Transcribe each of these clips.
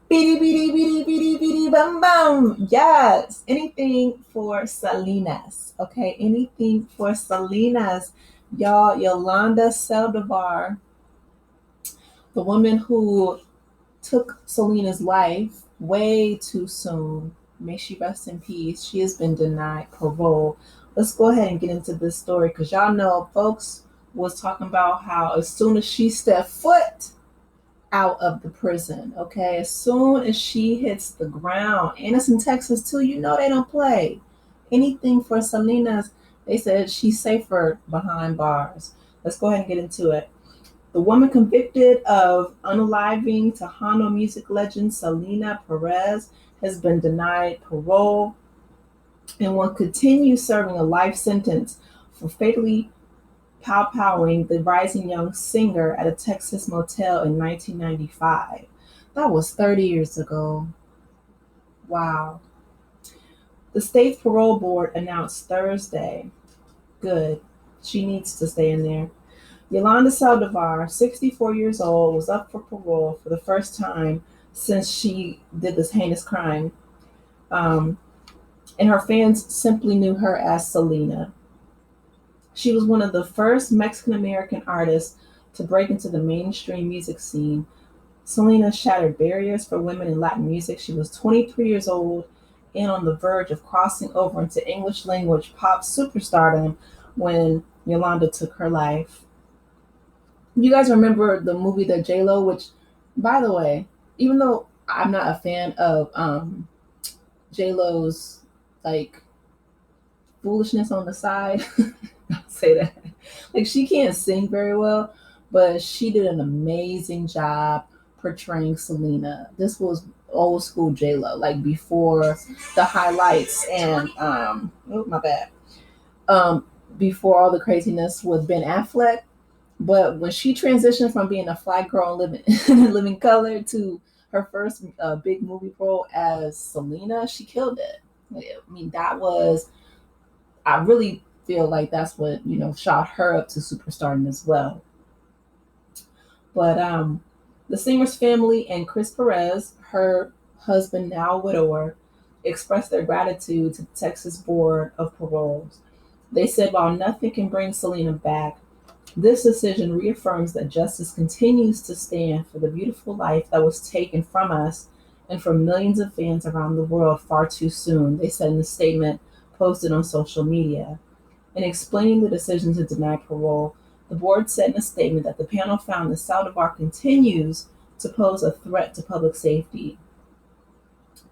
Beady, beady, beady, beady, beady, bum, bum. Yes. Anything for Selena's. Okay. Anything for Selena's. Y'all, Yolanda Saldivar, the woman who took Selena's life way too soon. May she rest in peace. She has been denied parole. Let's go ahead and get into this story because y'all know folks was talking about how as soon as she stepped foot out of the prison, okay, as soon as she hits the ground, and it's in Texas too, you know they don't play. Anything for Selena's, they said she's safer behind bars. Let's go ahead and get into it. The woman convicted of unaliving Tejano music legend Selena Perez has been denied parole and will continue serving a life sentence for fatally powwowing the rising young singer at a Texas motel in 1995. That was 30 years ago. Wow. The state's parole board announced Thursday. Good. She needs to stay in there. Yolanda Saldivar, 64 years old, was up for parole for the first time since she did this heinous crime. Um, and her fans simply knew her as Selena. She was one of the first Mexican American artists to break into the mainstream music scene. Selena shattered barriers for women in Latin music. She was 23 years old and on the verge of crossing over into English language pop superstardom when Yolanda took her life. You guys remember the movie The J Lo, which, by the way, even though I'm not a fan of J Lo's like foolishness on the side, I'll say that. Like she can't sing very well, but she did an amazing job portraying Selena. This was old school J Lo, like before the highlights and oh my bad, um, before all the craziness with Ben Affleck. But when she transitioned from being a fly girl and living color to her first big movie role as Selena, she killed it. I mean, that was, I really feel like that's what, shot her up to superstardom as well. But the singer's family and Chris Perez, her husband, now widower, expressed their gratitude to the Texas Board of Paroles. They said while nothing can bring Selena back, this decision reaffirms that justice continues to stand for the beautiful life that was taken from us and from millions of fans around the world far too soon, they said in a statement posted on social media. In explaining the decision to deny parole, the board said in a statement that the panel found that Saldivar continues to pose a threat to public safety.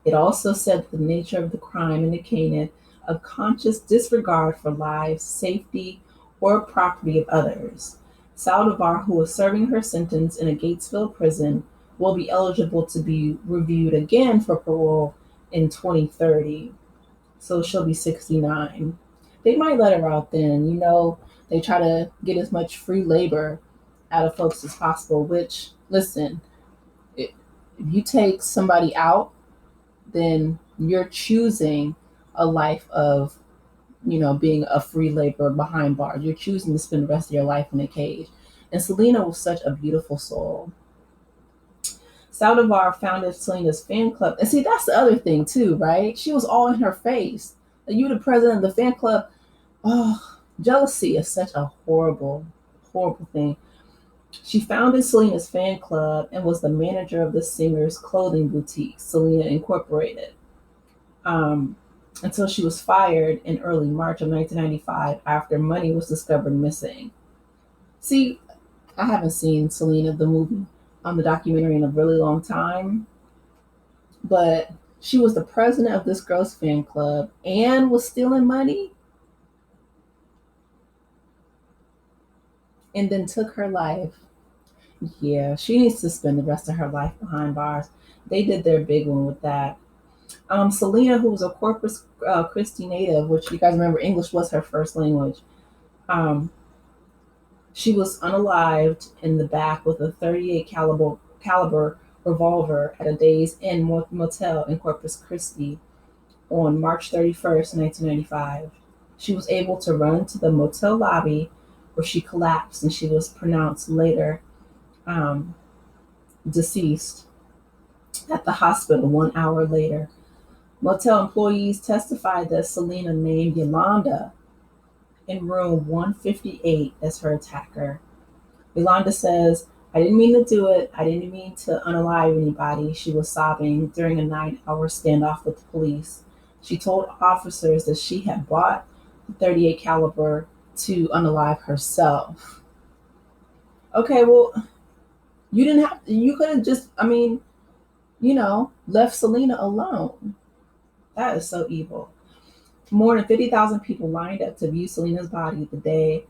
It also said that the nature of the crime indicated a conscious disregard for lives, safety, or property of others. Saldivar, who is serving her sentence in a Gatesville prison, will be eligible to be reviewed again for parole in 2030. So she'll be 69. They might let her out then. They try to get as much free labor out of folks as possible, which, listen, if you take somebody out, then you're choosing a life of, being a free laborer behind bars. You're choosing to spend the rest of your life in a cage. And Selena was such a beautiful soul. Saldivar founded Selena's fan club. And see, that's the other thing, too, right? She was all in her face. Like, you, the president of the fan club, oh, jealousy is such a horrible, horrible thing. She founded Selena's fan club and was the manager of the singer's clothing boutique, Selena Incorporated, um, until she was fired in early March of 1995 after money was discovered missing. See, I haven't seen Selena, the movie, on the documentary in a really long time, but she was the president of this girl's fan club and was stealing money and then took her life. Yeah, she needs to spend the rest of her life behind bars. They did their big one with that. Selena, who was a Corpus Christi native, which you guys remember English was her first language, um, she was unalived in the back with a 38 caliber revolver at a Days Inn motel in Corpus Christi on March 31st, 1995. She was able to run to the motel lobby where she collapsed and she was pronounced later um, deceased. at the hospital 1 hour later. Motel employees testified that Selena named Yolanda in room 158 as her attacker. Yolanda says, I didn't mean to do it. I didn't mean to unalive anybody. She was sobbing during a 9 hour standoff with the police. She told officers that she had bought the 38 caliber to unalive herself. Okay, well, you didn't have you could have just, left Selena alone. That is so evil. More than 50,000 people lined up to view Selena's body the day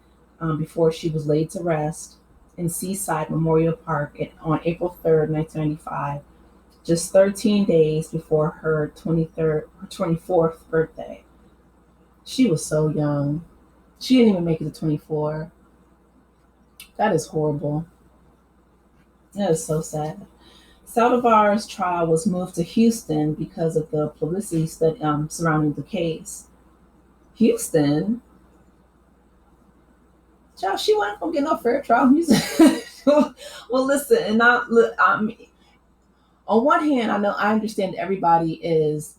before she was laid to rest in Seaside Memorial Park on April 3rd, 1995, just 13 days before her 24th birthday. She was so young. She didn't even make it to 24. That is horrible. That is so sad. Saldivar's trial was moved to Houston because of the publicity surrounding the case. Houston? Child, she wasn't gonna get no fair trial in Houston. Well, listen, and on one hand, I understand everybody is,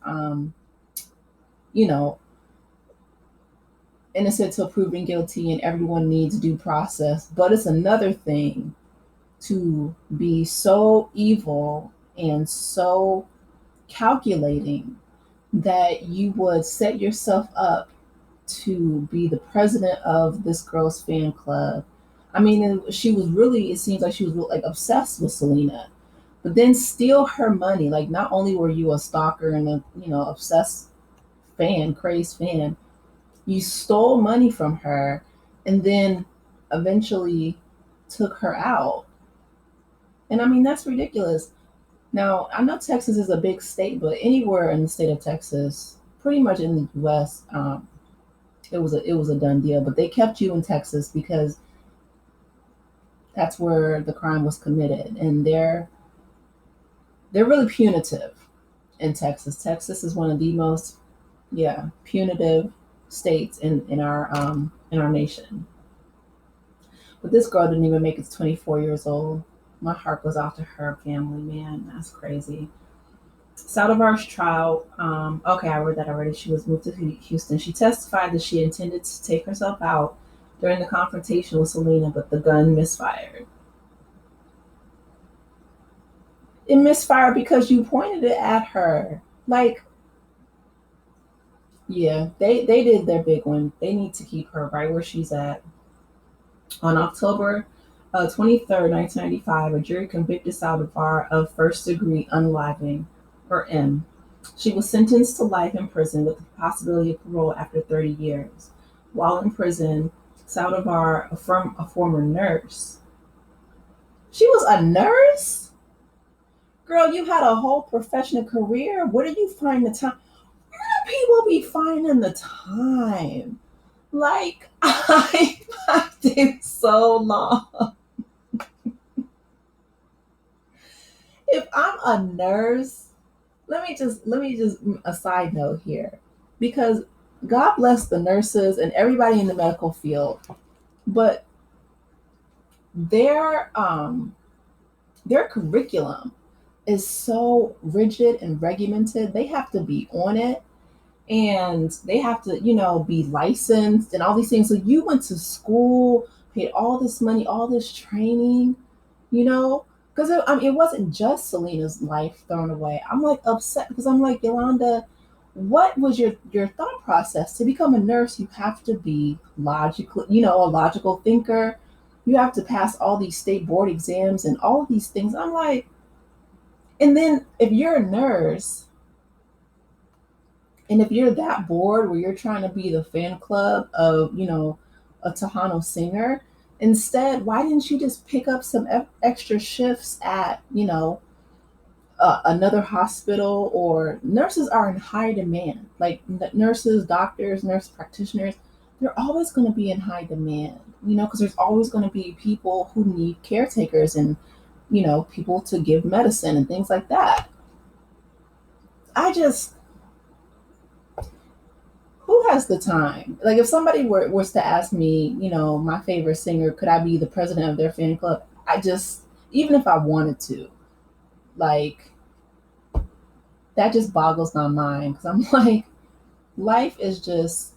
you know, innocent till proven guilty, and everyone needs due process. But it's another thing to be so evil and so calculating that you would set yourself up to be the president of this girl's fan club. I mean, she was really, it seems like she was like obsessed with Selena, but then steal her money. Like, not only were you a stalker and a, obsessed fan, crazed fan, you stole money from her and then eventually took her out. And I mean, that's ridiculous. Now, I know Texas is a big state, but anywhere in the state of Texas, pretty much in the U.S., it was a done deal. But they kept you in Texas because that's where the crime was committed, and they're really punitive in Texas. Texas is one of the most, punitive states in our nation. But this girl didn't even make it to 24 years old. My heart goes out to her family, man. That's crazy. Saldivar's trial, okay, I read that already. She was moved to Houston. She testified that she intended to take herself out during the confrontation with Selena, but the gun misfired. It misfired because you pointed it at her. Like, yeah, they did their big one. They need to keep her right where she's at. On October 23rd, 1995, a jury convicted Saldivar of first degree unaliving, or M. She was sentenced to life in prison with the possibility of parole after 30 years. While in prison, Saldivar, a former nurse, she was a nurse? Girl, you had a whole professional career. Where do you find the time? Where do people be finding the time? Like, I did so long. If I'm a nurse, let me just a side note here, because God bless the nurses and everybody in the medical field, but their curriculum is so rigid and regimented. They have to be on it, and they have to, be licensed and all these things. So you went to school, paid all this money, all this training, you know, because it wasn't just Selena's life thrown away. I'm like upset because I'm like, Yolanda, what was your thought process? To become a nurse, you have to be logical, a logical thinker. You have to pass all these state board exams and all of these things. I'm like, and then if you're a nurse, and if you're that bored where you're trying to be the fan club of, a Tejano singer, instead, why didn't you just pick up some extra shifts at, another hospital? Or nurses are in high demand. Like nurses, doctors, nurse practitioners, they're always going to be in high demand, because there's always going to be people who need caretakers and, people to give medicine and things like that. I just, who has the time? Like, if somebody was to ask me, my favorite singer, could I be the president of their fan club? I just, even if I wanted to, like, That just boggles my mind because I'm like, life is just,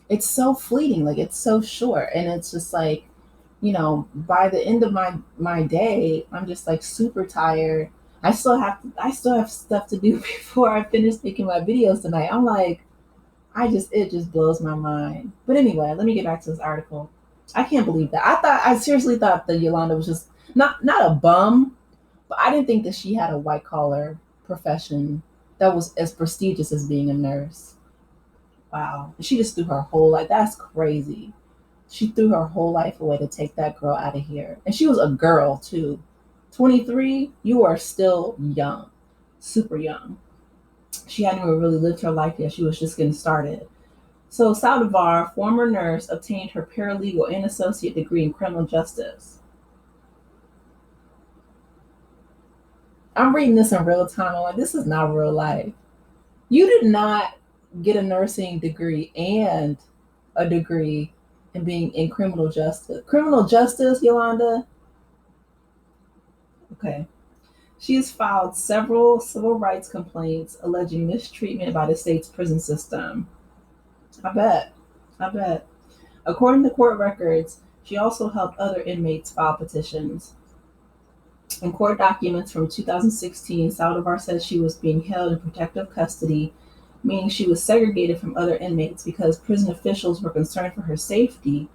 it's so fleeting, like it's so short. And it's just like, by the end of my day, I'm just like super tired. I still have stuff to do before I finish making my videos tonight. I'm like, it just blows my mind. But anyway, let me get back to this article. I can't believe that. I seriously thought that Yolanda was just not a bum, but I didn't think that she had a white collar profession that was as prestigious as being a nurse. Wow. She just threw her whole life. That's crazy. She threw her whole life away to take that girl out of here. And she was a girl too. 23, you are still young, super young. She hadn't even really lived her life yet. She was just getting started. So Saldivar, former nurse, obtained her paralegal and associate degree in criminal justice. I'm reading this in real time. I'm like, this is not real life. You did not get a nursing degree and a degree in being in criminal justice. Criminal justice, Yolanda? Okay. She has filed several civil rights complaints alleging mistreatment by the state's prison system. I bet. I bet. According to court records, she also helped other inmates file petitions. In court documents from 2016, Saldivar said she was being held in protective custody, meaning she was segregated from other inmates because prison officials were concerned for her safety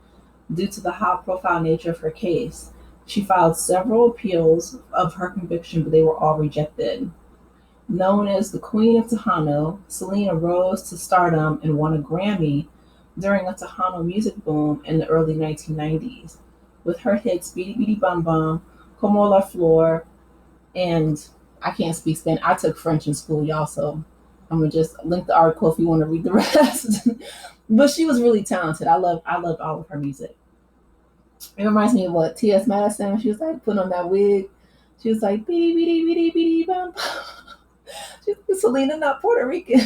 due to the high profile nature of her case. She filed several appeals of her conviction, but they were all rejected. Known as the Queen of Tejano, Selena rose to stardom and won a Grammy during a Tejano music boom in the early 1990s with her hits Bidi Bidi Bum Bum, Como la Flor, and I can't speak Spanish. I took French in school, y'all, so I'm gonna just link the article if you want to read the rest. But she was really talented. I loved all of her music. It reminds me of what T.S. Madison when she was like putting on that wig. She was like beady beady beady beady bum. She's like, Selena, not Puerto Rican.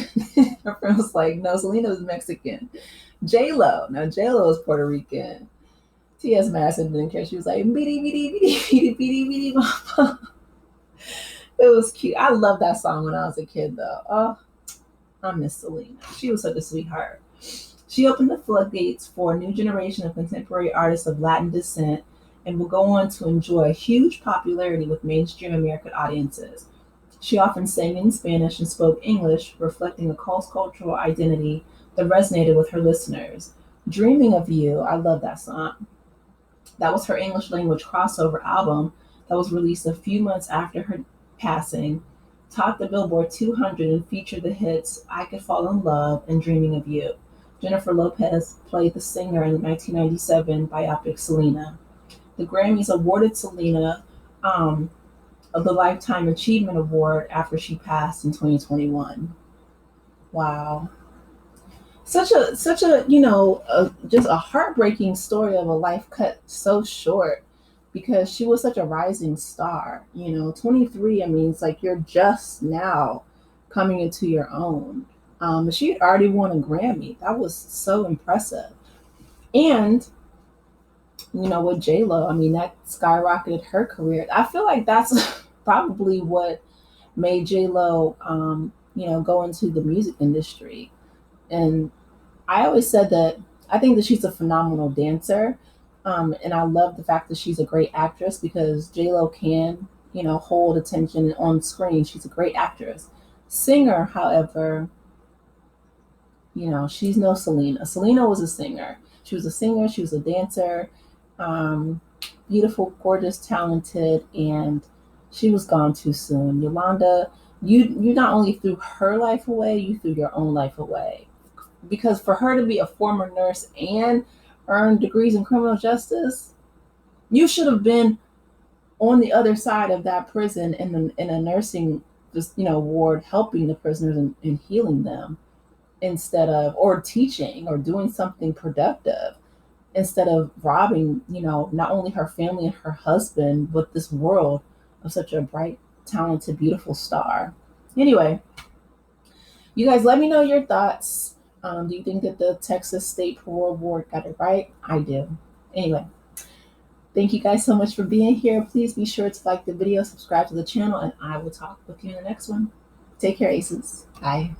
Her friend was like, no, Selena was Mexican. J Lo, now J Lo is Puerto Rican. T.S. Madison didn't care. She was like beady beady beady beady beady beady bum. It was cute. I loved that song when I was a kid, though. Oh, I miss Selena. She was such a sweetheart. She opened the floodgates for a new generation of contemporary artists of Latin descent and will go on to enjoy huge popularity with mainstream American audiences. She often sang in Spanish and spoke English, reflecting a cultural identity that resonated with her listeners. Dreaming of You, I love that song. That was her English language crossover album that was released a few months after her passing, topped the Billboard 200 and featured the hits I Could Fall in Love and Dreaming of You. Jennifer Lopez played the singer in the 1997 biopic Selena. The Grammys awarded Selena the Lifetime Achievement Award after she passed in 2021. Wow. Such a just a heartbreaking story of a life cut so short because she was such a rising star. 23, I mean, it's like you're just now coming into your own. But she had already won a Grammy. That was so impressive. And with J Lo, I mean, that skyrocketed her career. I feel like that's probably what made J Lo, go into the music industry. And I always said that I think that she's a phenomenal dancer, and I love the fact that she's a great actress because J Lo can, hold attention on screen. She's a great actress. Singer, however, she's no Selena. Selena was a singer. She was a singer. She was a dancer. Um, Beautiful, gorgeous, talented, and she was gone too soon. Yolanda, you not only threw her life away, you threw your own life away because for her to be a former nurse and earn degrees in criminal justice, you should have been on the other side of that prison in a nursing just ward helping the prisoners and healing them instead of or teaching or doing something productive instead of robbing not only her family and her husband but this world of such a bright, talented, beautiful star. Anyway, you guys, let me know your thoughts. Do you think that the Texas State Parole Board got it right? I do. Anyway, thank you guys so much for being here. Please be sure to like the video, subscribe to the channel, and I will talk with you in the next one. Take care, Aces. Bye.